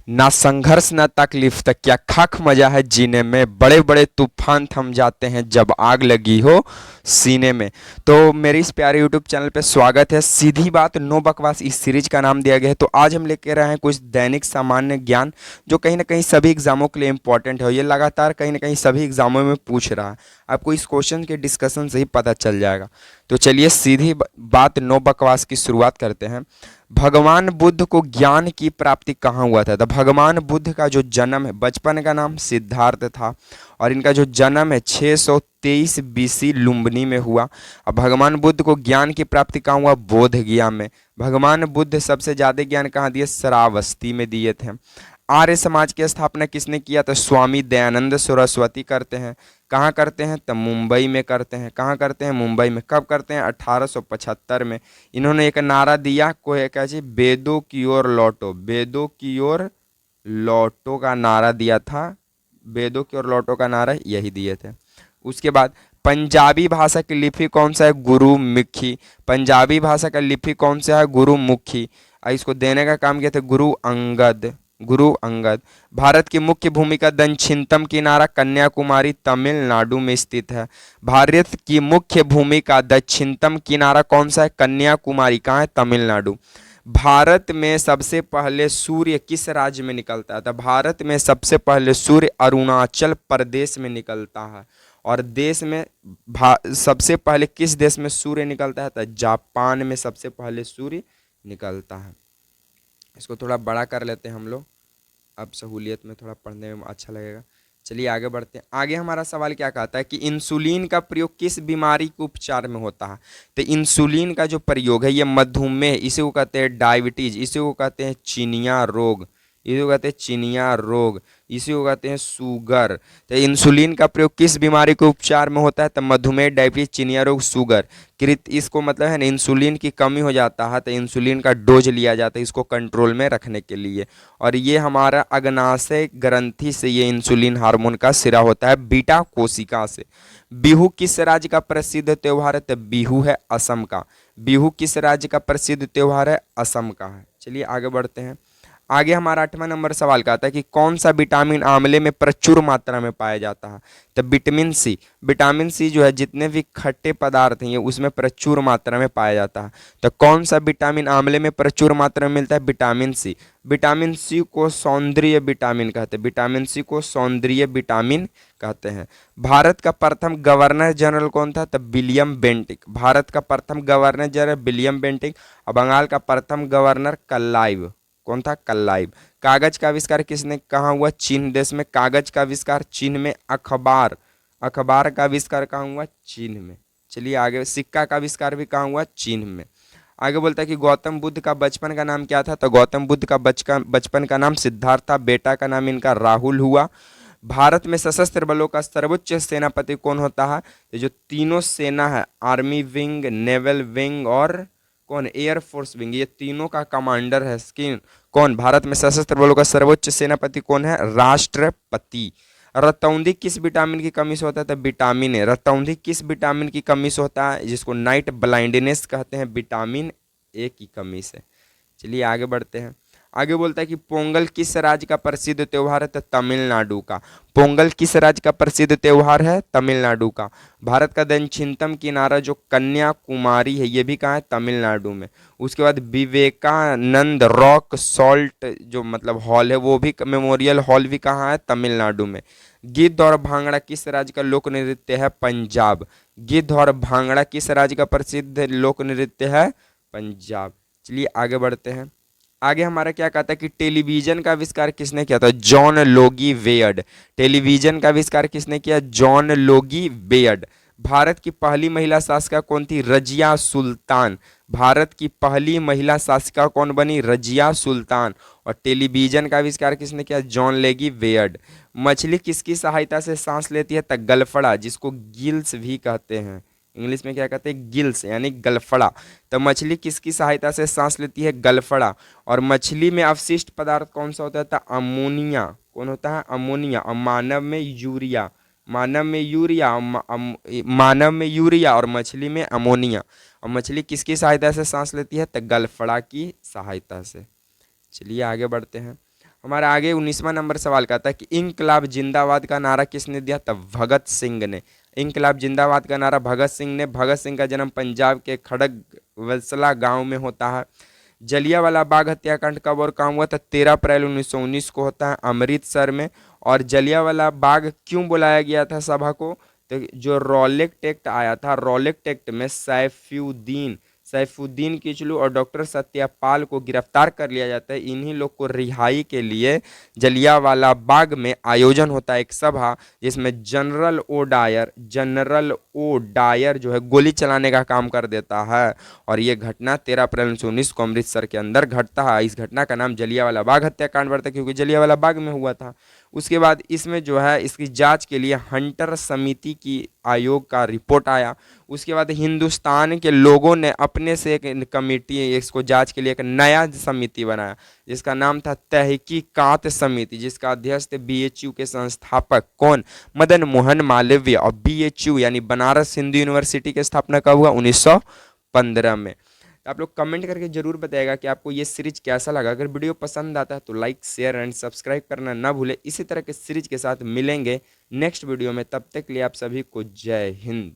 ना संघर्ष ना तकलीफ तक क्या खाक मजा है जीने में, बड़े बड़े तूफान थम जाते हैं जब आग लगी हो सीने में। तो मेरी इस प्यारे यूट्यूब चैनल पे स्वागत है। सीधी बात नो बकवास इस सीरीज का नाम दिया गया है। तो आज हम लेके रहे हैं कुछ दैनिक सामान्य ज्ञान जो कहीं ना कहीं सभी एग्जामों के लिए इंपॉर्टेंट है। ये लगातार कहीं ना कहीं सभी एग्जामों में पूछ रहा है, आपको इस क्वेश्चन के डिस्कशन से ही पता चल जाएगा। तो चलिए सीधी बात नो बकवास की शुरुआत करते हैं। भगवान बुद्ध को ज्ञान की प्राप्ति कहाँ हुआ था? तो भगवान बुद्ध का जो जन्म है, बचपन का नाम सिद्धार्थ था और इनका जो जन्म है 623 बीसी लुम्बिनी में हुआ। अब भगवान बुद्ध को ज्ञान की प्राप्ति कहाँ हुआ? बोध गया में। भगवान बुद्ध सबसे ज्यादा ज्ञान कहाँ दिए? श्रावस्ती में दिए थे। आर्य समाज की स्थापना किसने किया? तो स्वामी दयानंद सरस्वती करते हैं। कहाँ करते हैं? तो मुंबई में करते हैं। कहाँ करते हैं? मुंबई में। कब करते हैं? 1875 में। इन्होंने एक नारा दिया, कोई क्या चीज, वेदों की ओर लौटो, वेदों की ओर लौटो का नारा दिया था। वेदों की ओर लौटो का नारा यही दिए थे। उसके बाद पंजाबी भाषा की लिपि कौन सा है? गुरुमुखी। पंजाबी भाषा का लिपि कौन सा है? गुरुमुखी। इसको देने का काम किया था गुरु अंगद। गुरु अंगद। भारत की मुख्य भूमिका दक्षिणतम किनारा कन्याकुमारी तमिलनाडु में स्थित है। भारत की मुख्य भूमिका दक्षिणतम किनारा कौन सा है? कन्याकुमारी। कहाँ है? तमिलनाडु। भारत में सबसे पहले सूर्य किस राज्य में निकलता है? तो भारत में सबसे पहले सूर्य अरुणाचल प्रदेश में निकलता है। और देश में सबसे पहले किस देश में सूर्य निकलता है? तो जापान में सबसे पहले सूर्य निकलता है। इसको थोड़ा बड़ा कर लेते हैं हम लोग, अब सहूलियत में थोड़ा पढ़ने में अच्छा लगेगा। चलिए आगे बढ़ते हैं। आगे हमारा सवाल क्या कहता है कि इंसुलिन का प्रयोग किस बीमारी के उपचार में होता है? तो इंसुलिन का जो प्रयोग है ये मधुमेह, इसे को कहते हैं डायबिटीज, इसे को कहते हैं चिनिया रोग, इसे को कहते हैं चिनिया रोग, इसे को कहते हैं शुगर। तो इंसुलिन का प्रयोग किस बीमारी के उपचार में होता है? तो मधुमेह, डायबिटीज, चिनिया रोग, शुगर। कृत इसको मतलब है ना, इंसुलिन की कमी हो जाता है तो इंसुलिन का डोज लिया जाता है इसको कंट्रोल में रखने के लिए। और ये हमारा अग्नाशय ग्रंथि से ये इंसुलिन हार्मोन का सिरा होता है, बीटा कोशिका से। बिहू किस राज्य का प्रसिद्ध त्योहार है? तो बिहू है असम का। बिहू किस राज्य का प्रसिद्ध त्योहार है? असम का है। चलिए आगे बढ़ते हैं। आगे हमारा 8वां नंबर सवाल का आता है कि कौन सा विटामिन आंवले में प्रचुर मात्रा में पाया जाता है? तो विटामिन सी। विटामिन सी जो है जितने भी खट्टे पदार्थ हैं उसमें प्रचुर मात्रा में पाया जाता है। तो कौन सा विटामिन आंवले में प्रचुर मात्रा में मिलता है? Vitamin C. विटामिन सी को सौंदर्य विटामिन कहते हैं। विटामिन सी को सौंदर्य विटामिन कहते हैं। भारत का प्रथम गवर्नर जनरल कौन था? तो विलियम बेंटिक। भारत का प्रथम गवर्नर जनरल विलियम बेंटिक। और बंगाल का प्रथम गवर्नर कल्लाइव। कौन था? कल्लाइव। कागज का आविष्कार किसने कहाँ हुआ? चीन देश में। कागज का आविष्कार चीन में। अखबार, अखबार का आविष्कार कहाँ हुआ? चीन में। चलिए आगे। सिक्का का आविष्कार भी कहाँ हुआ? चीन में। आगे बोलता है कि गौतम बुद्ध का बचपन का नाम क्या था? तो गौतम बुद्ध का बचपन का नाम सिद्धार्थ था। बेटा का नाम इनका राहुल हुआ। भारत में सशस्त्र बलों का सर्वोच्च सेनापति कौन होता है? ये जो तीनों सेना है, आर्मी विंग, नेवल विंग और कौन, एयरफोर्स विंग, ये तीनों का कमांडर है स्किन कौन? भारत में सशस्त्र बलों का सर्वोच्च सेनापति कौन है? राष्ट्रपति। रतौंधी किस विटामिन की कमी से होता है? तो विटामिन ए। रतौंधी किस विटामिन की कमी से होता है? जिसको नाइट ब्लाइंडनेस कहते हैं, विटामिन ए की कमी से। चलिए आगे बढ़ते हैं। आगे बोलता है कि पोंगल किस राज्य का प्रसिद्ध त्योहार है? तो तमिलनाडु का। पोंगल किस राज्य का प्रसिद्ध त्योहार है? तमिलनाडु का। भारत का दक्षिणतम किनारा जो कन्याकुमारी है ये भी कहाँ है? तमिलनाडु में। उसके बाद विवेकानंद रॉक सॉल्ट जो मतलब हॉल है वो भी, मेमोरियल हॉल भी कहाँ है? तमिलनाडु में। गिद्ध और भांगड़ा किस राज्य का लोक नृत्य है? पंजाब। गिद्ध और भांगड़ा किस राज्य का प्रसिद्ध लोक नृत्य है? पंजाब। चलिए आगे बढ़ते हैं। आगे हमारा क्या कहता है कि टेलीविजन का आविष्कार किसने किया था? John Logie weird. टेलीविजन का आविष्कार किसने किया? John Logie weird. भारत की पहली महिला शासिका कौन थी? रजिया सुल्तान। भारत की पहली महिला शासिका कौन बनी? रजिया सुल्तान। और टेलीविजन का आविष्कार किसने किया? जॉन लेगी वेयर्ड। मछली किसकी सहायता से सांस लेती है? तो गलफड़ा, जिसको गिल्स भी कहते हैं, इंग्लिश में क्या कहते हैं? गिल्स, यानी गलफड़ा। तो मछली किसकी सहायता से सांस लेती है? गलफड़ा। और मछली में अवशिष्ट पदार्थ कौन सा होता है? तो अमोनिया। कौन होता है? अमोनिया। और मानव में यूरिया। मानव में यूरिया, मानव में यूरिया और मछली में अमोनिया। और मछली किसकी सहायता से सांस लेती है? तो गलफड़ा की सहायता से। चलिए आगे बढ़ते हैं। हमारा आगे 19वां नंबर सवाल का था कि इंकलाब जिंदाबाद का नारा किसने दिया? तब भगत सिंह ने। इंकलाब जिंदाबाद का नारा भगत सिंह ने। भगत सिंह का जन्म पंजाब के खड़गवसला गांव में होता है। जलियांवाला बाग हत्याकांड कब और कहाँ हुआ था? 13 अप्रैल 1919 को होता है अमृतसर में। और जलियांवाला बाग क्यों बुलाया गया था सभा को? तो जो रॉलेक्ट एक्ट आया था, रॉलेक्ट एक्ट में सैफुद्दीन किचलू और डॉक्टर सत्यपाल को गिरफ्तार कर लिया जाता है। इन्हीं लोग को रिहाई के लिए जलियांवाला बाग में आयोजन होता है एक सभा, जिसमें जनरल ओ डायर जो है गोली चलाने का काम कर देता है। और ये घटना 13 अप्रैल 1919 को अमृतसर के अंदर घटता है। इस घटना का नाम जलियांवाला बाग हत्याकांड पड़ता है क्योंकि जलियांवाला बाग में हुआ था। उसके बाद इसमें जो है इसकी जांच के लिए हंटर समिति की आयोग का रिपोर्ट आया। उसके बाद हिंदुस्तान के लोगों ने अपने से एक कमेटी, इसको जांच के लिए एक नया समिति बनाया जिसका नाम था तहकीकात समिति, जिसका अध्यक्ष थे बीएचयू के संस्थापक कौन? मदन मोहन मालवीय। और बीएचयू यानी बनारस हिंदू यूनिवर्सिटी की स्थापना कब हुआ? 1915 में। आप लोग कमेंट करके जरूर बताइएगा कि आपको ये सीरीज कैसा लगा। अगर वीडियो पसंद आता है तो लाइक शेयर एंड सब्सक्राइब करना ना भूले। इसी तरह के सीरीज के साथ मिलेंगे नेक्स्ट वीडियो में। तब तक के लिए आप सभी को जय हिंद।